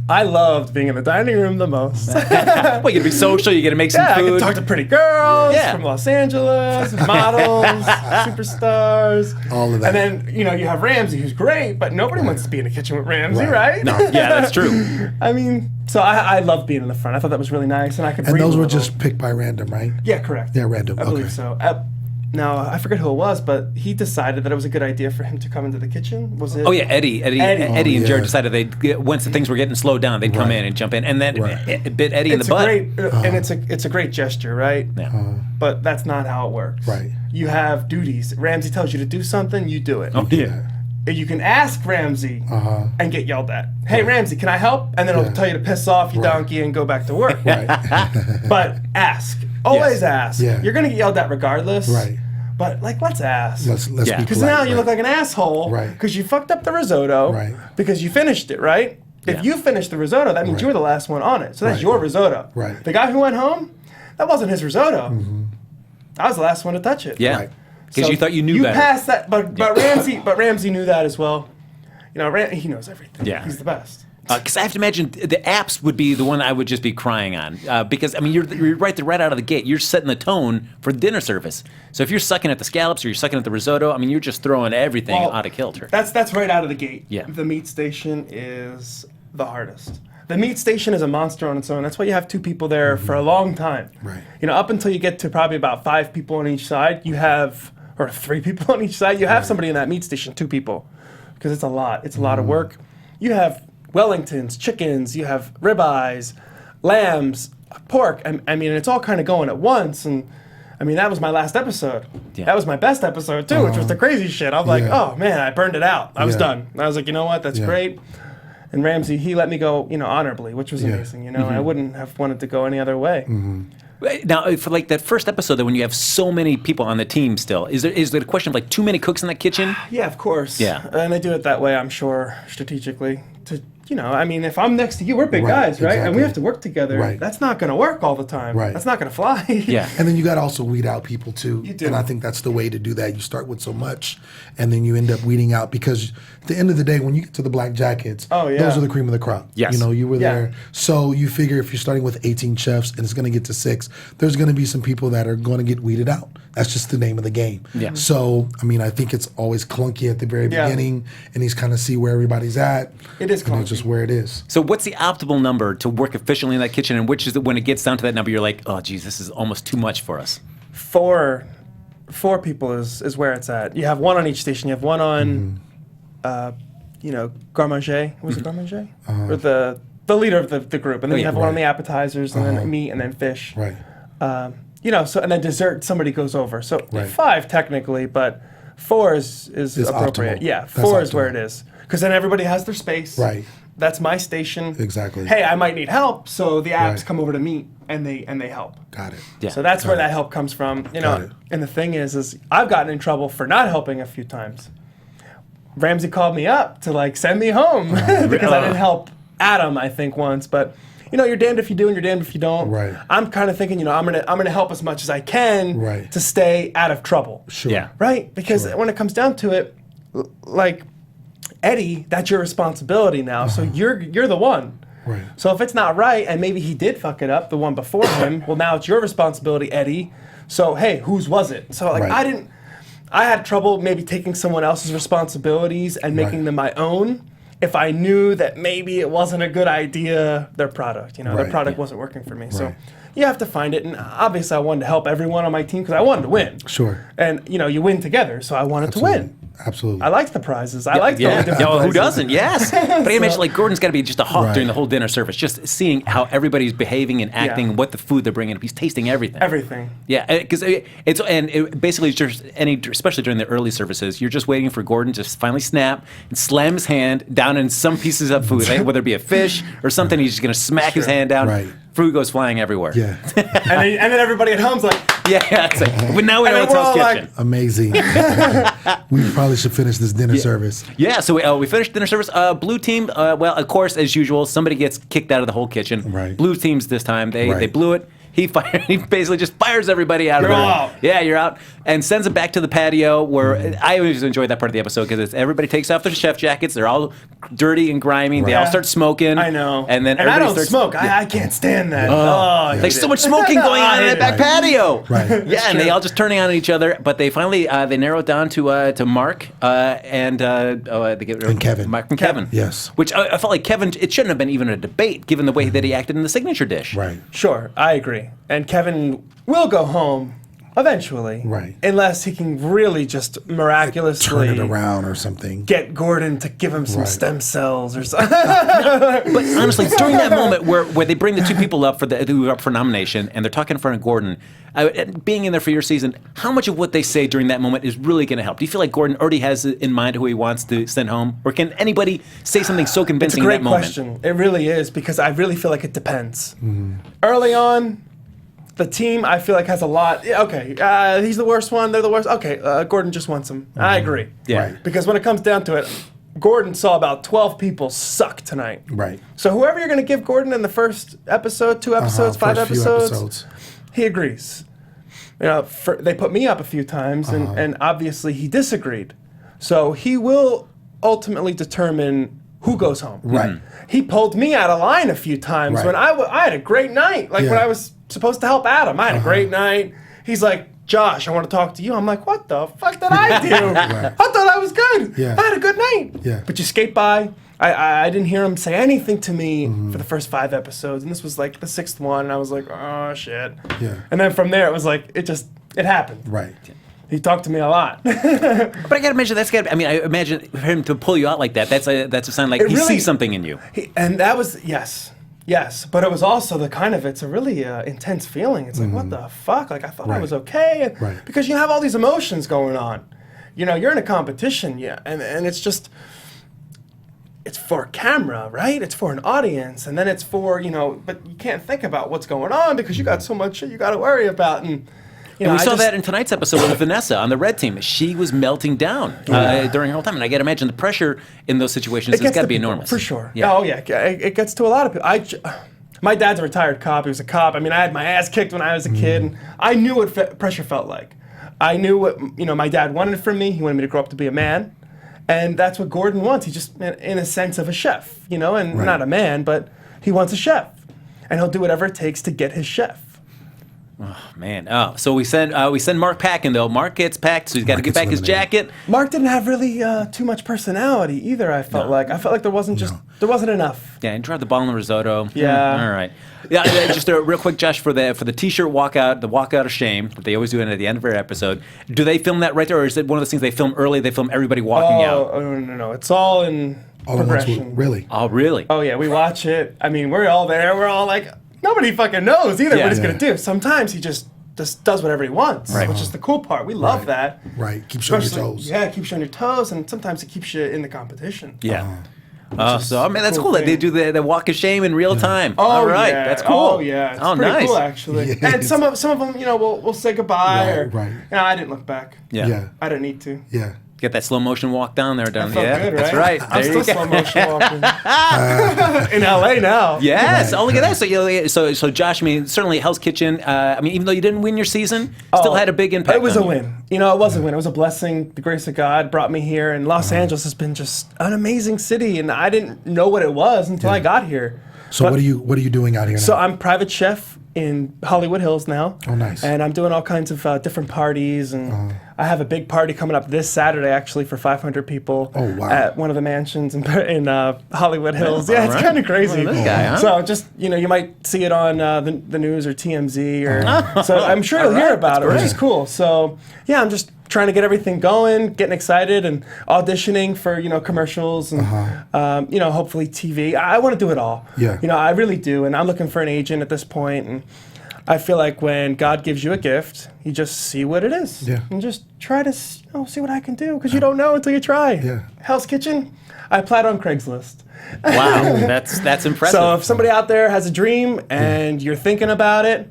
I loved being in the dining room the most. Well, you get to be social, you get to make some Yeah, I food. could talk to pretty girls Yeah. from Los Angeles, models, superstars. All of that. And then, you have Ramsay, who's great, but nobody wants to be in the kitchen with Ramsay, right? Right. No, yeah, that's true. I mean, so I loved being in the front. I thought that was really nice, and I could And breathe those a were little. just picked by random, right? Yeah, correct. Yeah, random. I believe Okay. so. Now, I forget who it was, but he decided that it was a good idea for him to come into the kitchen. Was it? Oh yeah, Eddie and Oh, Jared yeah. decided once the things were getting slowed down, they'd come Right. in and jump in, and then Right. it bit Eddie in the It's a butt. great, and it's a great gesture, right? Yeah. But that's not how it works. Right. You have duties. Ramsay tells you to do something, you do it. Oh yeah. You can ask Ramsay and get yelled at. Hey, Right. Ramsay, can I help? And then he'll Yeah. tell you to piss off, you Right. donkey, and go back to work. Right. But ask. Always Yes. ask. Yeah. You're going to get yelled at regardless. Right. But, let's ask. Let's Yeah. be Because polite, now you right. look like an asshole. Right. Because you fucked up the risotto. Right. Because you finished it, right? If Yeah. you finished the risotto, that means Right. you were the last one on it. So that's Right. your risotto. Right. The guy who went home, that wasn't his risotto. I was the last one to touch it. Yeah. Right. Because you thought you knew better. You passed that, but Ramsay knew that as well. You know, he knows everything. Yeah. He's the best. Because I have to imagine the apps would be the one I would just be crying on. Because, I mean, you're right there right out of the gate. You're setting the tone for dinner service. So if you're sucking at the scallops or you're sucking at the risotto, I mean, you're just throwing everything out of kilter. That's right out of the gate. Yeah. The meat station is the hardest. The meat station is a monster on its own. That's why you have 2 people there for a long time. Right. You know, up until you get to probably about 5 people on each side, you have, or 3 people on each side, you have somebody in that meat station, 2 people. Because it's a lot. It's a lot of work. You have Wellingtons, chickens, you have ribeyes, lambs, pork. I mean, it's all kind of going at once. And I mean, that was my last episode. Yeah. That was my best episode too, which was the crazy shit. I'm like, Yeah. oh man, I burned it out. I was Yeah. done. I was like, you know what? That's Yeah. great. And Ramsay, he let me go, you know, honorably, which was Yeah. amazing. You know, I wouldn't have wanted to go any other way. Now, for like that first episode, that when you have so many people on the team still, is there a question of like too many cooks in that kitchen? Yeah, of course. Yeah. And they do it that way, I'm sure, strategically. To, you know, I mean, if I'm next to you, we're big Right, guys, right? And exactly. we have to work together. Right. That's not going to work all the time. Right. That's not going to fly. Yeah. And then you got to also weed out people too. You do. And I think that's the way to do that. You start with so much, and then you end up weeding out, because at the end of the day, when you get to the black jackets, Oh, yeah. those are the cream of the crop. Yes. You know, you were Yeah. there. So you figure if you're starting with 18 chefs and it's going to get to 6, there's going to be some people that are going to get weeded out. That's just the name of the game. Yeah. So, I mean, I think it's always clunky at the very Yeah. beginning, and he's kind of see where everybody's at. It is And it's clunky. just where it is. So what's the optimal number to work efficiently in that kitchen, and which is when it gets down to that number, you're like, oh, geez, this is almost too much for us? 4 people is where it's at. You have 1 on each station. You have 1 on, you know, garde-manger. Was it garde-manger? Or the leader of the group. And then you have 1 on the appetizers, and then meat, and then fish. Right. You know, so and then dessert, somebody goes over. So Right. 5 technically, but 4 is appropriate. optimal. Yeah, That's 4 is where optimal. it is. Because then everybody has their space. Right. That's my station. Exactly. Hey, I might need help, so the apps Right. come over to me and they help. Got it. Yeah. So that's where Got it. that help comes from. You Got know, it. and the thing is I've gotten in trouble for not helping a few times. Ramsay called me up to like send me home because I didn't help Adam, I think, once. But you know, you're damned if you do and you're damned if you don't. Right. I'm kind of thinking, you know, I'm gonna help as much as I can Right. to stay out of trouble. Sure. Yeah. Right? Because Sure. when it comes down to it, like Eddie, that's your responsibility now. So you're the one. Right. So if it's not right, and maybe he did fuck it up, the one before him, well, now it's your responsibility, Eddie. So hey, whose was it? So like Right. I had trouble maybe taking someone else's responsibilities and making Right. them my own if I knew that maybe it wasn't a good idea, their product, you know, their Right. product wasn't working for me. So Right. you have to find it. And obviously I wanted to help everyone on my team because I wanted to win. Sure. And, you know, you win together. So I wanted to win. Absolutely. I liked the prizes. I liked going to different Who places. doesn't? Yes. But I imagine like Gordon's got to be just a hawk Right. during the whole dinner service, just seeing how everybody's behaving and acting, Yeah. what the food they're bringing up. He's tasting everything. Everything. Yeah, because basically just especially during the early services, you're just waiting for Gordon to finally snap and slam his hand down in some pieces of food, right? Whether it be a fish or something. He's just gonna smack his hand down. Right. Food goes flying everywhere. Yeah. And then everybody at home's like, yeah. It's like, but now we know And it's then we're Hell's all Kitchen. Amazing. We probably should finish this dinner service. Yeah, so we finished dinner service. Blue team, well, of course, as usual, somebody gets kicked out of the whole kitchen. Right. Blue teams this time, they Right. blew it. He basically just fires everybody out of You're there. out. Yeah, you're out, and sends them back to the patio where I always enjoy that part of the episode because everybody takes off their chef jackets. They're all dirty and grimy. They Right. all start smoking. I know. and then I everybody don't starts smoke. I can't stand that. There's so much smoking going on in that back Right. patio. Right. Yeah, and they all just turning on each other. But they finally they narrow it down to Mark and Kevin. Mark and Kevin. Yes. Which I felt like Kevin. It shouldn't have been even a debate given the way that he acted in the signature dish. Right. Sure, I agree. And Kevin will go home eventually. Right. Unless he can really just miraculously Turn it around or something. get Gordon to give him some Right. stem cells or something. But honestly, during that moment where they bring the two people up who are up for nomination and they're talking in front of Gordon, being in there for your season, how much of what they say during that moment is really going to help? Do you feel like Gordon already has in mind who he wants to send home, or can anybody say something so It's a convincing in great that moment? question. It really is, because I really feel like it depends. Early on, the team I feel like has a lot. Yeah, okay, he's the worst one. They're the worst. Okay, Gordon just wants him. I agree. Yeah. Right. Because when it comes down to it, Gordon saw about 12 people suck tonight. Right. So whoever you're going to give Gordon in the first episode, 2 episodes, 5 first few episodes, episodes. he agrees. they put me up a few times, and obviously he disagreed. So he will ultimately determine who goes home. Right. He pulled me out of line a few times when I had a great night. Like when I was supposed to help Adam, I had a great night. He's like, Josh, I want to talk to you. I'm like, what the fuck did I do? I thought I was good. Yeah. I had a good night. Yeah. But you skate by. I didn't hear him say anything to me for the first 5 episodes, and this was like the 6th one, and I was like, oh, shit. Yeah. And then from there, it was like, it happened. Right. He talked to me a lot. But I gotta mention I imagine for him to pull you out like that. That's a sign like he sees something in you. And that was yes. But it was also it's a really intense feeling. It's like, what the fuck? Like I thought I was okay, because you have all these emotions going on. You're in a competition, and it's just. It's for camera, right? It's for an audience, and then it's for but you can't think about what's going on because you got so much shit you got to worry about, and we saw that in tonight's episode with Vanessa on the red team. She was melting down during her whole time, and I got to imagine the pressure in those situations has got to be enormous. For sure. Yeah. Oh yeah, it gets to a lot of people. My dad's a retired cop. He was a cop. I mean, I had my ass kicked when I was a kid, and I knew what pressure felt like. I knew what my dad wanted from me. He wanted me to grow up to be a man. And that's what Gordon wants. He just, in a sense of a chef, and not a man, but he wants a chef. And he'll do whatever it takes to get his chef. Oh, man. Oh, so we send Mark packing, though. Mark gets packed, so he's got to get back his jacket. Mark didn't have really too much personality either, I felt like. I felt like there wasn't enough. Yeah, and dropped the ball in the risotto. Yeah. All right. Yeah, just a real quick, Josh, for the T-shirt walkout, the walkout of shame that they always do at the end of every episode. Do they film that right there, or is it one of those things they film early? They film everybody walking out. Oh no! It's all in progression. Really? Oh, really? Oh yeah, we watch it. I mean, we're all there. We're all like, nobody fucking knows either what he's gonna do. Sometimes he just does whatever he wants, which is the cool part. We love that. Right. Keep showing your toes. Yeah, keep showing your toes, and sometimes it keeps you in the competition. Yeah. So that's cool that they do the walk of shame in real time. Oh, all right, yeah. that's cool. Oh yeah, it's pretty nice. cool actually. Yeah. And some of them, we'll say goodbye I didn't look back. Yeah. I didn't need to. Yeah. Get that slow motion walk down there. That felt good, right? That's right. I'm still slow motion walking. In LA now. Yes. Oh, look at that. So Josh, I mean, certainly Hell's Kitchen. Even though you didn't win your season, still had a big impact. It was a win. It was a win. It was a blessing. The grace of God brought me here, and Los Angeles has been just an amazing city, and I didn't know what it was until I got here. So what are you doing out here now? So I'm private chef in Hollywood Hills now. Oh, nice. And I'm doing all kinds of different parties, and I have a big party coming up this Saturday, actually, for 500 people at one of the mansions in Hollywood Hills. Yeah, it's kind of crazy. This guy, huh? So just, you might see it on the news or TMZ, or so I'm sure you'll hear about it, which is cool. So yeah, I'm just trying to get everything going, getting excited, and auditioning for commercials and hopefully TV. I want to do it all. Yeah. I really do, and I'm looking for an agent at this point, and I feel like when God gives you a gift, you just see what it is. Yeah. And just try to see what I can do, because you don't know until you try. Yeah. Hell's Kitchen, I applied on Craigslist. Wow, that's impressive. So if somebody out there has a dream and you're thinking about it,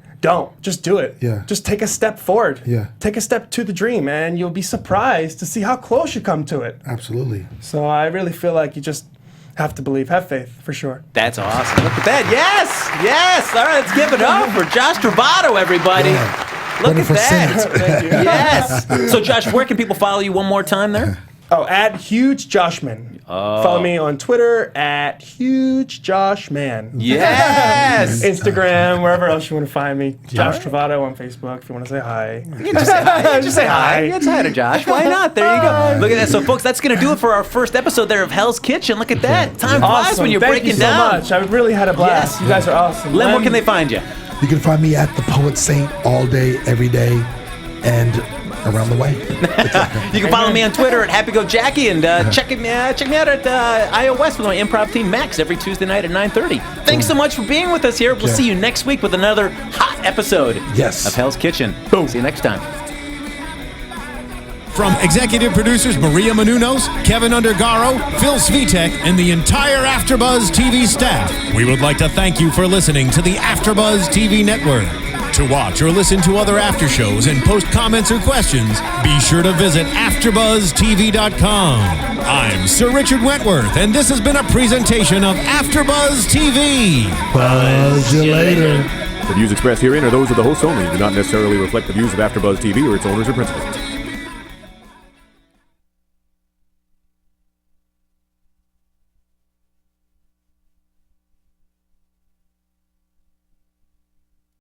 just do it. Yeah. Just take a step forward. Yeah. Take a step to the dream, and you'll be surprised to see how close you come to it. Absolutely. So I really feel like you just have to believe, have faith, for sure. That's awesome. Look at that. Yes. All right, let's give it up for Josh Trovato, everybody. Yeah. Look at that. Thank you. Yes. So Josh, where can people follow you one more time there? At Huge Joshman. Follow me on Twitter at Huge Joshman. Yes. Instagram, wherever else you want to find me. Josh Trovato on Facebook if you want to say hi. Just say hi. Just say hi. Just hi to Josh. Why not? There you go. Look at that. So, folks, that's going to do it for our first episode there of Hell's Kitchen. Look at that. Time flies when you're breaking down. Thank you so much. I really had a blast. Yes. You guys are awesome. Lem, where can they find you? You can find me at the Poet Saint all day, every day, and around the way. You can follow me on Twitter at HappyGoJackie, and check me out at IO West with my improv team Max every Tuesday night at 9:30. Thanks so much for being with us here. We'll see you next week with another hot episode of Hell's Kitchen. Boom. See you next time. From executive producers Maria Menounos, Kevin Undergaro, Phil Svitek, and the entire AfterBuzz TV staff, we would like to thank you for listening to the AfterBuzz TV Network. To watch or listen to other after shows and post comments or questions, be sure to visit AfterBuzzTV.com. I'm Sir Richard Wentworth, and this has been a presentation of AfterBuzz TV. Buzz you later. The views expressed herein are those of the hosts only and do not necessarily reflect the views of AfterBuzz TV or its owners or principals.